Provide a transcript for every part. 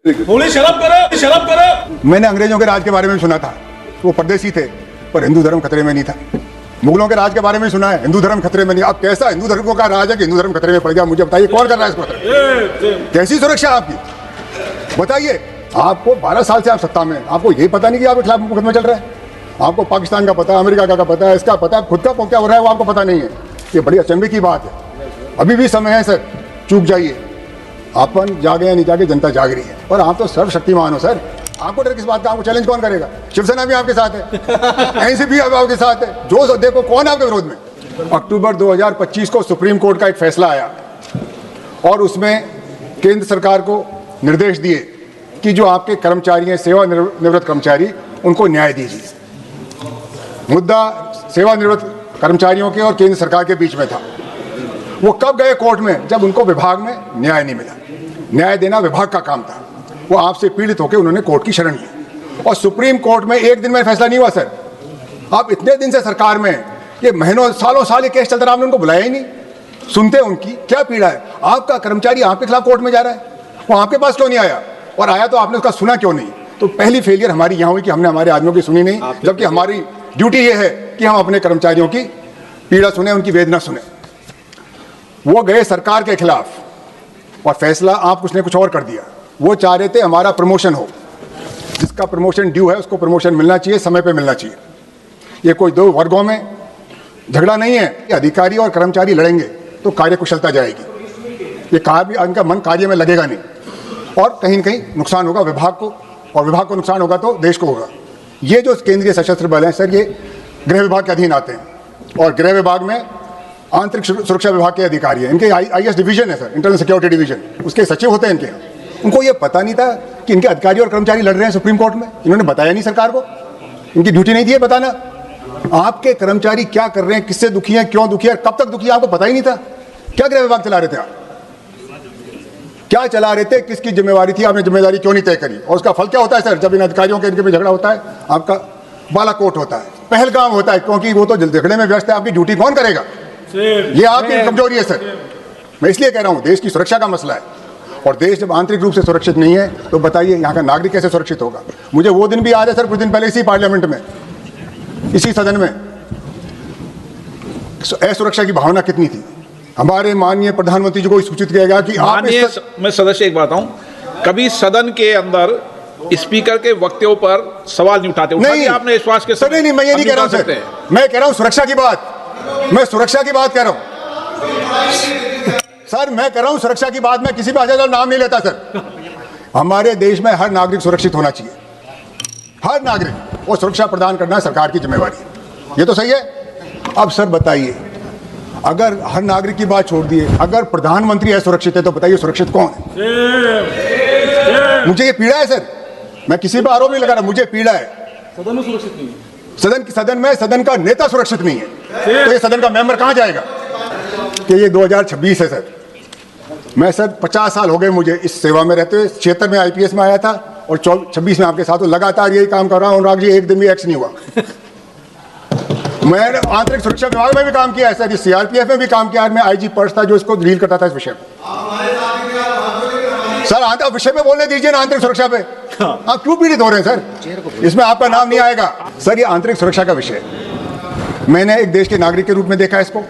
थोड़ी शराब करो। मैंने अंग्रेजों के राज के बारे में सुना था, वो परदेसी थे, पर हिंदू धर्म खतरे में नहीं था। मुगलों के राज के बारे में सुना है, हिंदू धर्म खतरे में नहीं। अब कैसा हिंदू धर्म का राज है कि हिंदू धर्म खतरे में पड़ गया? मुझे बताइए, कौन कर रहा है इसको? कैसी सुरक्षा आपकी बताइए? आपको 12 साल से आप सत्ता में, आपको यही पता नहीं कि आपके खिलाफ मुकदमा चल रहा है? आपको पाकिस्तान का पता, अमेरिका का पता है, इसका पता, खुद का क्या हो रहा है वो आपको पता नहीं है। ये बड़ी अचंभे की बात है। अभी भी समय है सर, चूक जाइए। अपन जागे या नहीं जागे, जनता जाग रही है। और आप तो सर्वशक्तिमान हो सर, आपको डर किस बात का? आपको चैलेंज कौन करेगा? शिवसेना भी आपके साथ है, एनसीपी भी आपके साथ है, जो देखो कौन है आपके विरोध में। अक्टूबर 2025 को सुप्रीम कोर्ट का एक फैसला आया और उसमें केंद्र सरकार को निर्देश दिए कि जो आपके कर्मचारी हैं, सेवानिवृत्त कर्मचारी, उनको न्याय दीजिए। मुद्दा सेवानिवृत्त कर्मचारियों के और केंद्र सरकार के बीच में था। वो कब गए कोर्ट में? जब उनको विभाग में न्याय नहीं मिला। न्याय देना विभाग का काम था। वो आपसे पीड़ित होकर उन्होंने कोर्ट की शरण ली और सुप्रीम कोर्ट में एक दिन में फैसला नहीं हुआ सर। आप इतने दिन से सरकार में, ये महीनों सालों साल ये केस चलता रहा, आपने उनको बुलाया ही नहीं। सुनते उनकी क्या पीड़ा है? आपका कर्मचारी आपके खिलाफ कोर्ट में जा रहा है, वो आपके पास क्यों नहीं आया? और आया तो आपने उसका सुना क्यों नहीं? तो पहली फेलियर हमारी यहाँ हुई कि हमने हमारे आदमियों की सुनी नहीं, जबकि हमारी ड्यूटी ये है कि हम अपने कर्मचारियों की पीड़ा सुने, उनकी वेदना सुने। वो गए सरकार के खिलाफ और फैसला आप कुछ ने कुछ और कर दिया। वो चाह रहे थे हमारा प्रमोशन हो, जिसका प्रमोशन ड्यू है उसको प्रमोशन मिलना चाहिए, समय पे मिलना चाहिए। ये कोई दो वर्गों में झगड़ा नहीं है। अधिकारी और कर्मचारी लड़ेंगे तो कार्यकुशलता जाएगी। ये कार्य, इनका मन कार्य में लगेगा नहीं और कहीं न कहीं नुकसान होगा विभाग को, और विभाग को नुकसान होगा तो देश को होगा। ये जो केंद्रीय सशस्त्र बल हैं सर, ये गृह विभाग के अधीन आते हैं और गृह विभाग में आंतरिक सुरक्षा विभाग के अधिकारी हैं। इनके आईएस डिवीजन है सर, इंटरनल सिक्योरिटी डिवीजन, उसके सचिव होते हैं इनके। उनको ये पता नहीं था कि इनके अधिकारी और कर्मचारी लड़ रहे हैं सुप्रीम कोर्ट में। इन्होंने बताया नहीं सरकार को, इनकी ड्यूटी नहीं थी बताना आपके कर्मचारी क्या कर रहे हैं, किससे दुखी हैं, क्यों दुखी है, कब तक दुखी है, आपको पता ही नहीं था। क्या गृह विभाग चला रहे थे आप? क्या चला रहे थे? किसकी जिम्मेवारी थी? आपने जिम्मेदारी क्यों नहीं तय करी? और उसका फल क्या होता है सर? जब इन अधिकारियों के इनके भी झगड़ा होता है, आपका बालाकोट होता है, पहलगाम होता है, क्योंकि वो तो झगड़े में व्यस्त है। आपकी ड्यूटी कौन करेगा? ये आपकी कमजोरी है सर। मैं इसलिए कह रहा हूं, देश की सुरक्षा का मसला है और देश जब आंतरिक रूप से सुरक्षित नहीं है तो बताइए यहाँ का नागरिक कैसे सुरक्षित होगा? मुझे वो दिन भी याद है सर, कुछ दिन पहले इसी पार्लियामेंट में, इसी सदन में असुरक्षा की भावना कितनी थी। हमारे माननीय प्रधानमंत्री जी को सूचित किया गया कि आप मैं सदस्य एक बात हूं, कभी सदन के अंदर स्पीकर के वक्तव्यों पर सवाल नहीं उठाते? नहीं, आपने विश्वास के सर नहीं, मैं ये नहीं कह रहा हूं सर, मैं कह रहा हूं सुरक्षा की बात, मैं सुरक्षा की बात कह रहा हूं सर, मैं कह रहा हूं सुरक्षा की बात। मैं किसी भी नाम नहीं लेता सर। हमारे देश में हर नागरिक सुरक्षित होना चाहिए, हर नागरिक, और सुरक्षा प्रदान करना सरकार की जिम्मेवारी है। ये तो सही है। अब सर बताइए, अगर हर नागरिक की बात छोड़ दिए, अगर प्रधानमंत्री असुरक्षित है तो बताइए सुरक्षित कौन है? मुझे ये पीड़ा है सर, मैं किसी पर आरोप नहीं लगा रहा, मुझे पीड़ा है। सदन में सुरक्षित नहीं है। सदन में सदन का नेता सुरक्षित नहीं है तो ये सदन का मेंबर कहां जाएगा? कि ये 2026 है सर। मैं सर 50 साल हो गए मुझे इस सेवा में रहते हुए। 76 में आईपीएस में आया था और 26 में आपके साथ लगातार यही काम कर रहा हूं। अनुराग जी, एक दिन भी एक्स नहीं हुआ। मैंने आंतरिक सुरक्षा विभाग में भी काम किया है सर, सीआरपीएफ में भी काम किया है। मैं आईजी पर्स था जो इसको डील करता था इस विषय में। सर आंतरिक विषय में बोलने दीजिए ना, आंतरिक सुरक्षा पे आप क्यों पीड़ित हो रहे हैं सर? इसमें आपका नाम नहीं आएगा सर। ये आंतरिक सुरक्षा का विषय मैंने एक देश के नागरिक के रूप में देखा है इसको।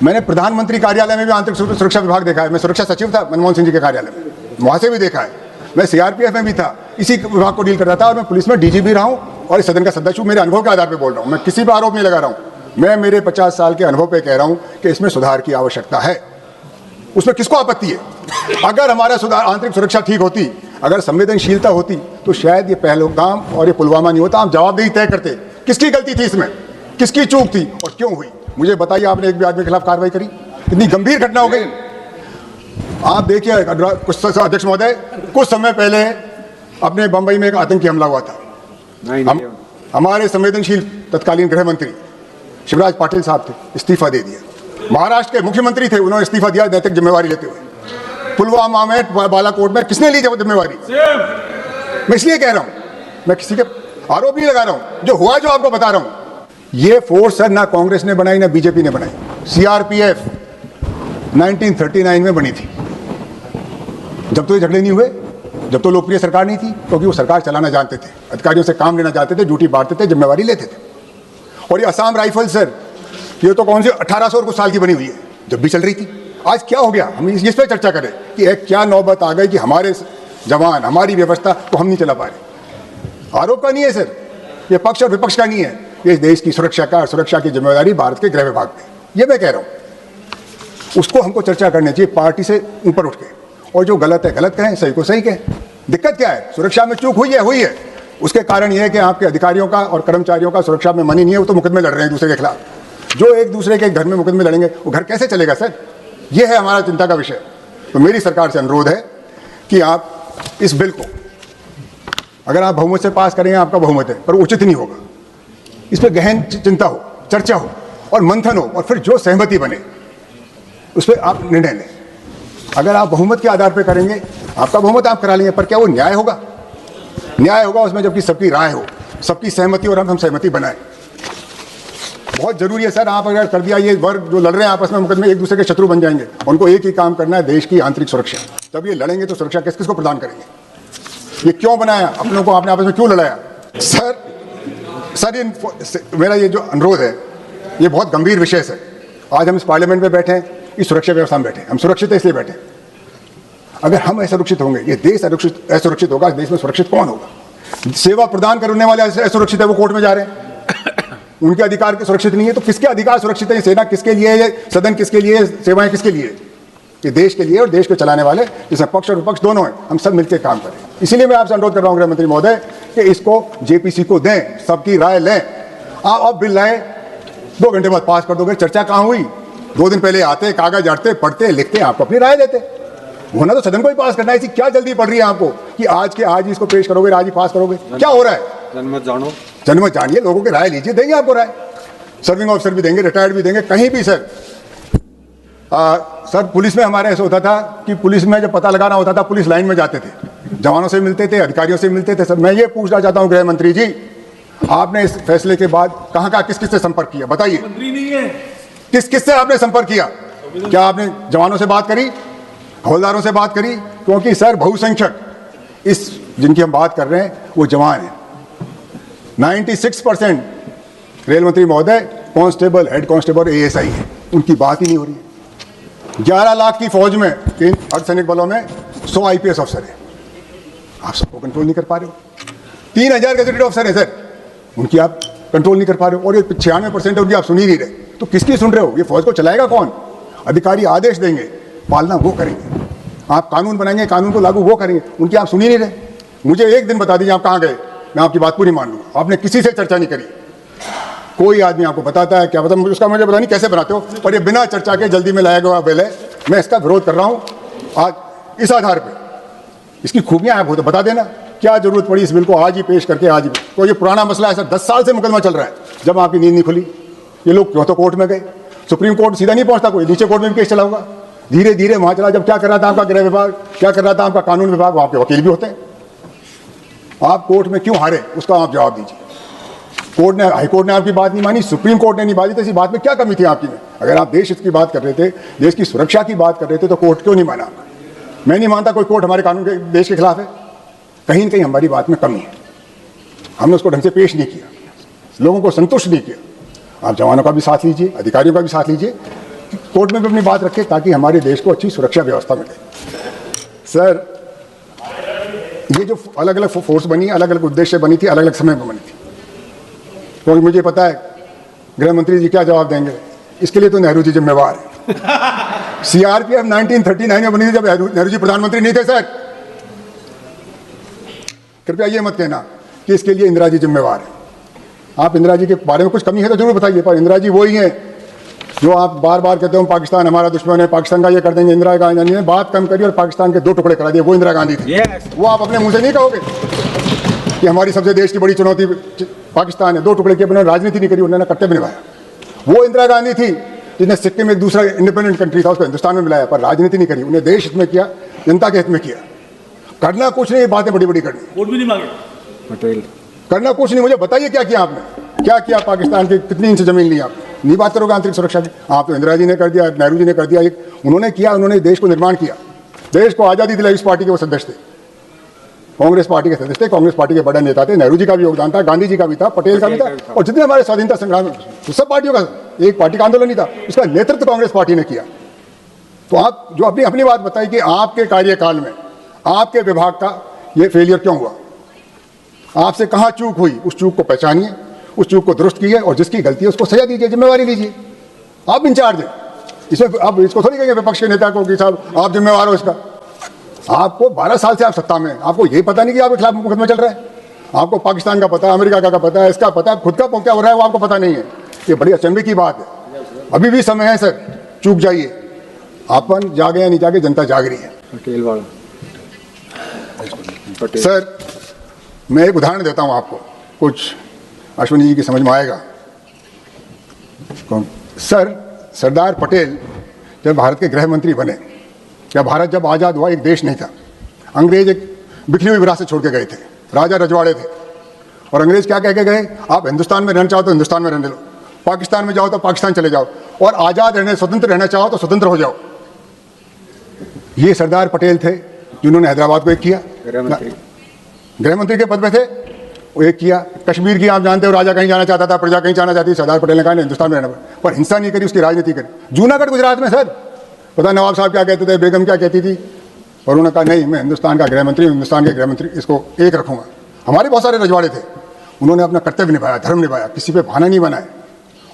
मैंने प्रधानमंत्री कार्यालय में भी आंतरिक सुरक्षा विभाग देखा है। मैं सुरक्षा सचिव था मनमोहन सिंह जी के कार्यालय में, वहां से भी देखा है। मैं सीआरपीएफ में भी था, इसी विभाग को डील करता था। और मैं पुलिस में डीजी भी रहा हूं और इस सदन का सदस्य हूं। मेरे अनुभव के आधार पर बोल रहा हूं, मैं किसी पर आरोप नहीं लगा रहा हूं। मैं मेरे 50 साल के अनुभव पे कह रहा हूं कि इसमें सुधार की आवश्यकता है। उसमें किसको आपत्ति है? अगर हमारा सुधार, आंतरिक सुरक्षा ठीक होती, अगर संवेदनशीलता होती, तो शायद ये पहलगाम और ये पुलवामा नहीं होता। आप जवाबदेही तय करते। किसकी गलती थी इसमें, किसकी चूक थी और क्यों हुई? मुझे बताइए। आपने एक भी आदमी के खिलाफ कार्रवाई करी? इतनी गंभीर घटना हो गई। आप देखिए अध्यक्ष महोदय, कुछ समय पहले अपने बंबई में एक आतंकी हमला हुआ था। हमारे संवेदनशील तत्कालीन गृह मंत्री शिवराज पाटिल साहब थे, इस्तीफा दे दिया। महाराष्ट्र के मुख्यमंत्री थे, उन्होंने इस्तीफा दिया नैतिक जिम्मेवारी लेते हुए। पुलवामा में, बालाकोट में किसने ली जिम्मेवारी? मैं इसलिए कह रहा हूं, मैं किसी के आरोप नहीं लगा रहा हूं, जो हुआ जो आपको बता रहा हूं। ये फोर्स सर ना कांग्रेस ने बनाई ना बीजेपी ने बनाई। सीआरपीएफ 1939 में बनी थी। जब तो ये झगड़े नहीं हुए जब तो लोकप्रिय सरकार नहीं थी, क्योंकि वो सरकार चलाना जानते थे, अधिकारियों से काम लेना चाहते थे, ड्यूटी बांटते थे, जिम्मेवारी लेते थे। और ये असम राइफल सर, ये तो कौन सी 1800 और कुछ साल की बनी हुई है, जब भी चल रही थी। आज क्या हो गया, हम इस पर चर्चा करें कि एक क्या नौबत आ गई कि हमारे जवान, हमारी व्यवस्था को हम नहीं चला पा रहे। आरोप का नहीं है सर, ये पक्ष और विपक्ष का नहीं है, ये देश की सुरक्षा की जिम्मेदारी भारत के गृह विभाग में, ये मैं कह रहा हूँ। उसको हमको चर्चा करनी चाहिए पार्टी से ऊपर उठ के, और जो गलत है गलत कहें, सही को सही कहें। दिक्कत क्या है, सुरक्षा में चूक हुई है। उसके कारण यह है कि आपके अधिकारियों का और कर्मचारियों का सुरक्षा में मनी नहीं है, वो तो मुकदमे लड़ रहे हैं दूसरे के खिलाफ। जो एक दूसरे के घर में मुकदमे लड़ेंगे, वो घर कैसे चलेगा सर? ये है हमारा चिंता का विषय। तो मेरी सरकार से अनुरोध है कि आप इस बिल को, अगर आप बहुमत से पास करेंगे, आपका बहुमत है, पर उचित नहीं होगा। इस पर गहन चिंता हो, चर्चा हो और मंथन हो, और फिर जो सहमति बने उस पर आप निर्णय लें। अगर आप बहुमत के आधार पर करेंगे, आपका बहुमत आप करा लेंगे, पर क्या वो न्याय होगा? न्याय होगा उसमें जबकि सबकी राय हो, सबकी सहमति, और हम सहमति बनाएं। बहुत जरूरी है सर। आप अगर कर दिया, ये वर्ग जो लड़ रहे हैं आपस में मुकदमे, एक दूसरे के शत्रु बन जाएंगे। उनको एक ही काम करना है, देश की आंतरिक सुरक्षा। जब ये लड़ेंगे तो सुरक्षा किस किस को प्रदान करेंगे? ये क्यों बनाया अपनों को, आपने आपस में क्यों लड़ाया? सर मेरा ये जो अनुरोध है, ये बहुत गंभीर विषय है। आज हम इस पार्लियामेंट में बैठे हैं, इस सुरक्षा व्यवस्था में बैठे हैं। हम सुरक्षित है इसलिए बैठे हैं। अगर हम असुरक्षित होंगे, ये देश असुरक्षित होगा। देश में सुरक्षित कौन होगा? सेवा प्रदान करने वाले असुरक्षित है, वो कोर्ट में जा रहे हैं। उनके अधिकार सुरक्षित नहीं है, तो किसके अधिकार सुरक्षित है? सेना किसके लिए है? सदन किसके लिए? सेवाएं किसके लिए? ये देश के लिए, और देश को चलाने वाले जिसमें पक्ष और विपक्ष दोनों हैं, हम सब मिलकर काम करें। इसीलिए मैं आपसे अनुरोध कर रहा हूं गृह मंत्री महोदय कि इसको जेपीसी को दें, सबकी राय लें। आप बिल लाए, 2 घंटे बाद पास कर दोगे, चर्चा कहां हुई? 2 दिन पहले आते, कागज आते, पढ़ते, लिखते, आपको अपनी राय देते। होना तो सदन को ही पास करना है। इसी क्या जल्दी पड़ रही है आपको कि आज के आज ही इसको पेश करोगे, आज ही पास करोगे? क्या हो रहा है? जनमत जानिए, लोगों की राय लीजिए, देंगे आपको राय। सर्विंग ऑफिसर भी देंगे, रिटायर्ड भी देंगे, कहीं भी सर। सर पुलिस में हमारे ऐसा होता था कि पुलिस में जब पता लगाना होता था, पुलिस लाइन में जाते थे, जवानों से मिलते थे, अधिकारियों से मिलते थे। सर मैं ये पूछना चाहता हूं गृह मंत्री जी, आपने इस फैसले के बाद कहां कहां किस किस से संपर्क किया? बताइए। मंत्री नहीं है, किस किस से आपने संपर्क किया? क्या आपने जवानों से बात करी, हवलदारों से बात करी? क्योंकि सर बहुसंख्यक इस जिनकी हम बात कर रहे हैं वो जवान हैं। 96% रेल मंत्री महोदय कांस्टेबल, हेड कांस्टेबल, एएसआई है, उनकी बात ही नहीं हो रही है। 11 लाख की फौज में, अर्धसैनिक बलों में 100 आईपीएस अफसर है, आप सबको कंट्रोल नहीं कर पा रहे हो। 3000 गजेटेड अफसर है सर, उनकी आप कंट्रोल नहीं कर पा रहे हो। और ये 96% है उनकी आप सुन ही नहीं रहे, तो किसकी सुन रहे हो? ये फौज को चलाएगा कौन? अधिकारी आदेश देंगे, पालना वो करेंगे। आप कानून बनाएंगे, कानून को लागू वो करेंगे, उनकी आप सुन ही नहीं रहे। मुझे एक दिन बता दीजिए आप कहाँ गए, मैं आपकी बात पूरी मान लूंगा। आपने किसी से चर्चा नहीं करी। कोई आदमी आपको बताता है, क्या पता, उसका मुझे पता नहीं कैसे बनाते हो, पर ये बिना चर्चा के जल्दी में लाया गया बिल है। मैं इसका विरोध कर रहा हूँ आज इस आधार पर। इसकी खूबियां आप बता देना, क्या जरूरत पड़ी इस बिल को आज ही पेश करके? आज ही तो ये पुराना मसला है सर, 10 साल से मुकदमा चल रहा है। जब आपकी नींद नहीं खुली, ये लोग क्यों तो कोर्ट में गए, सुप्रीम कोर्ट सीधा नहीं पहुंचता, कोई नीचे कोर्ट में भी केस चला होगा। धीरे धीरे वहां चला। जब क्या कर रहा था आपका गृह विभाग, क्या कर रहा था आपका कानून विभाग, वहां के वकील भी होते हैं। आप कोर्ट में क्यों हारे, उसका आप जवाब दीजिए। कोर्ट ने, हाई कोर्ट ने आपकी बात नहीं मानी, सुप्रीम कोर्ट ने नहीं मानी, तो इसी बात में क्या कमी थी आपकी में? अगर आप देश हित की बात कर रहे थे, देश की सुरक्षा की बात कर रहे थे, तो कोर्ट क्यों नहीं माना? मैं नहीं मानता कोई कोर्ट हमारे कानून के, देश के खिलाफ है। कहीं न कहीं हमारी बात में कमी है, हमने उसको ढंग से पेश नहीं किया, लोगों को संतुष्ट नहीं किया। आप जवानों का भी साथ लीजिए, अधिकारियों का भी साथ लीजिए, कोर्ट में भी अपनी बात रखें, ताकि हमारे देश को अच्छी सुरक्षा व्यवस्था मिले। सर ये जो अलग अलग फोर्स बनी, अलग अलग उद्देश्य बनी थी, अलग अलग समय में बनी थी, क्योंकि मुझे पता है गृह मंत्री जी क्या जवाब देंगे। इसके लिए तो नेहरू जी जिम्मेवार है। सीआरपीएफ 1939 में बनी थी, जब नेहरू जी प्रधानमंत्री नहीं थे सर। कृपया ये मत कहना कि इसके लिए इंदिरा जी जिम्मेवार है। आप इंदिरा जी के बारे में कुछ कमी है तो जरूर बताइए, पर इंदिरा जी वही हैं जो आप बार बार कहते हो पाकिस्तान हमारा दुश्मन है, पाकिस्तान का ये कर देंगे। इंदिरा गांधी ने बात कम करी और पाकिस्तान के 2 टुकड़े करा दिए, वो इंदिरा गांधी थी। वो आप अपने मुंह से नहीं कहोगे कि हमारी सबसे देश की बड़ी चुनौती पाकिस्तान है। 2 टुकड़े के बिना राजनीति नहीं करी, उन्होंने कर्तव्य निभाया। वो इंदिरा गांधी थी जिसने सिक्किम एक दूसरा इंडिपेंडेंट कंट्री था, उसको हिंदुस्तान में मिलाया, पर राजनीति नहीं करी। उन्हें देश हित में किया, जनता के हित में किया। करना कुछ नहीं, बातें बड़ी बड़ी करनी, वोट भी नहीं मांगे, पटेल करना कुछ नहीं। मुझे बताइए क्या किया आपने, क्या किया? पाकिस्तान की कितनी इंच जमीन ली आपने? नहीं बात करोगे आंतरिक सुरक्षा की? आप तो इंदिरा जी ने कर दिया, नेहरू जी ने कर दिया, एक उन्होंने किया, उन्होंने देश को निर्माण किया, देश को आज़ादी दिलाई। इस पार्टी के वो सदस्य थे, कांग्रेस पार्टी के सदस्य थे, कांग्रेस पार्टी के बड़े नेता थे, नेहरू जी का भी योगदान था, गांधी जी का भी था, पटेल का भी था, और जितने हमारे स्वाधीनता संग्राम में तो सब पार्टियों का एक पार्टी का आंदोलन ही था, उसका नेतृत्व कांग्रेस पार्टी ने किया। तो आप जो अपनी अपनी बात बताइए कि आपके कार्यकाल में आपके विभाग का ये फेलियर क्यों हुआ, आपसे कहाँ चूक हुई, उस चूक को पहचानिए, उस चूक को दुरुस्त कीजिए, और जिसकी गलती है उसको सजा दीजिए, जिम्मेवारी लीजिए। आप इंचार्ज हैं इसमें, आप इसको थोड़ी कहेंगे विपक्ष के नेता को कि साहब आप जिम्मेवार हो इसका। आपको 12 साल से आप सत्ता में, आपको ये पता नहीं कि आपके खिलाफ मुकदमा चल रहा है। आपको पाकिस्तान का पता है, अमेरिका का पता है, इसका पता है, खुद का क्या हो रहा है वो आपको पता नहीं है। ये बड़ी अचंभे की बात है। अभी भी समय है सर, चूक जाइए। अपन जागे या नहीं जागे, जनता जाग रही है। सर मैं एक उदाहरण देता हूं आपको, कुछ अश्विनी जी की समझ में आएगा। कौन सर? सरदार पटेल जब भारत के गृह मंत्री बने, या भारत जब आज़ाद हुआ, एक देश नहीं था। अंग्रेज एक बिखरी हुई विरासत छोड़ के गए थे, राजा रजवाड़े थे, और अंग्रेज क्या कह के गए, आप हिंदुस्तान में रहना चाहो तो हिंदुस्तान में रहने लो, पाकिस्तान में जाओ तो पाकिस्तान चले जाओ, और आज़ाद रहने, स्वतंत्र रहना चाहो तो स्वतंत्र हो जाओ। ये सरदार पटेल थे जिन्होंने हैदराबाद को एक किया, गृह मंत्री के पद पे थे, वो एक किया। कश्मीर की आप जानते हो, राजा कहीं जाना चाहता था, प्रजा कहीं जाना चाहती थी, सरदार पटेल ने कहा हिंदुस्तान में रहना, पर हिंसा नहीं करी, उसकी राजनीति करी। जूनागढ़ गुजरात में सर, पता नवाब साहब क्या कहते थे, बेगम क्या कहती थी, और उन्होंने कहा नहीं, मैं हिंदुस्तान का गृह मंत्री, हिंदुस्तान के गृह मंत्री, इसको एक रखूंगा। हमारे बहुत सारे रजवाड़े थे, उन्होंने अपना कर्तव्य निभाया, धर्म निभाया, किसी पे बहाना नहीं बनाया,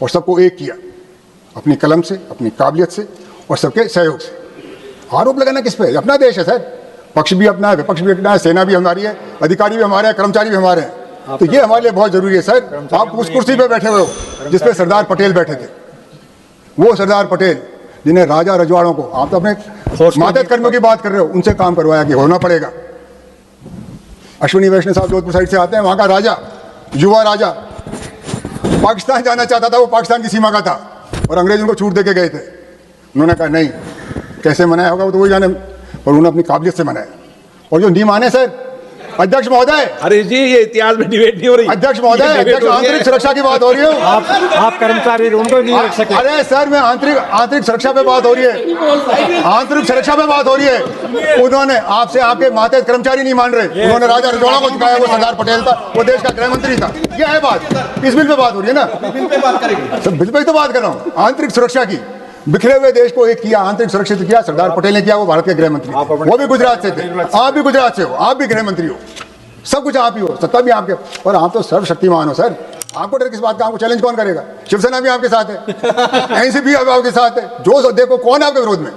और सबको एक किया, अपनी कलम से, अपनी काबिलियत से, और सबके सहयोग से। आरोप लगाना किस पे? अपना देश है सर, पक्ष भी अपना है, विपक्ष भी अपना है, सेना भी हमारी है, अधिकारी भी हमारे हैं, कर्मचारी भी हमारे हैं। तो ये हमारे लिए बहुत जरूरी है सर। आप उस कुर्सी पे बैठे हुए हो जिसपे सरदार पटेल बैठे थे, वो सरदार पटेल जिन्हें राजा रजवाड़ों को, आप तो अपने मातहत कर्मियों की बात कर रहे हो, उनसे काम करवाया कि होना पड़ेगा। अश्विनी वैष्णव साहब जोधपुर साइड से आते हैं, वहां का राजा, युवा राजा, पाकिस्तान जाना चाहता था, वो पाकिस्तान की सीमा का था, और अंग्रेज उनको छूट दे के गए थे। उन्होंने कहा नहीं, कैसे मनाया होगा वो तो वही जाने, पर उन्होंने अपनी काबिलियत से मनाया। और जो नहीं माने सर, अध्यक्ष महोदय, अरे जी ये इतिहास में डिबेट नहीं हो रही। अध्यक्ष महोदय, अध्यक्ष आंतरिक सुरक्षा की बात हो रही है। आप कर्मचारी उनको नहीं रख सके। अरे सर, मैं आंतरिक सुरक्षा पे बात हो रही है, आंतरिक सुरक्षा पे बात हो रही है। उन्होंने आपसे, आपके मातहत कर्मचारी नहीं मान रहे, उन्होंने राजा रजवाड़ा को चुकाया, वो सरदार पटेल था, वो देश का गृह मंत्री था। ये है बात, इस बिल पे बात हो रही है ना, बिल पे बात करेंगे, बिल पे तो बात कर रहा हूँ। आंतरिक सुरक्षा की, बिखरे हुए देश को एक किया, आंतरिक सुरक्षित किया, सरदार पटेल ने किया, वो भारत के गृह मंत्री, वो भी गुजरात से थे, आप भी गुजरात से हो, आप भी गृह मंत्री हो, सब कुछ आप ही हो, सत्ता भी आपके, और आप तो सर्वशक्तिमान हो सर। आपको डर किस बात का? आपको चैलेंज कौन करेगा? शिवसेना भी आपके साथ है, एनसीपी आपके साथ है, जो देखो कौन है आपके विरोध में?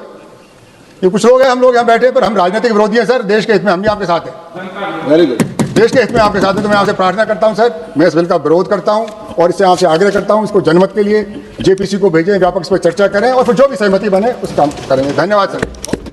ये कुछ लोग हैं, हम लोग यहाँ बैठे, पर हम राजनीतिक विरोधी हैं सर। देश के हित में हम भी आपके साथ हैं, वेरी गुड, देश के हित में आपके साथ है। तो मैं आपसे प्रार्थना करता हूँ सर, मैं इस बिल का विरोध करता हूँ, और इससे आपसे आग्रह करता हूँ, इसको जनमत के लिए जेपीसी को भेजें, व्यापक इस पर चर्चा करें, और फिर जो भी सहमति बने उस काम करेंगे। धन्यवाद सर।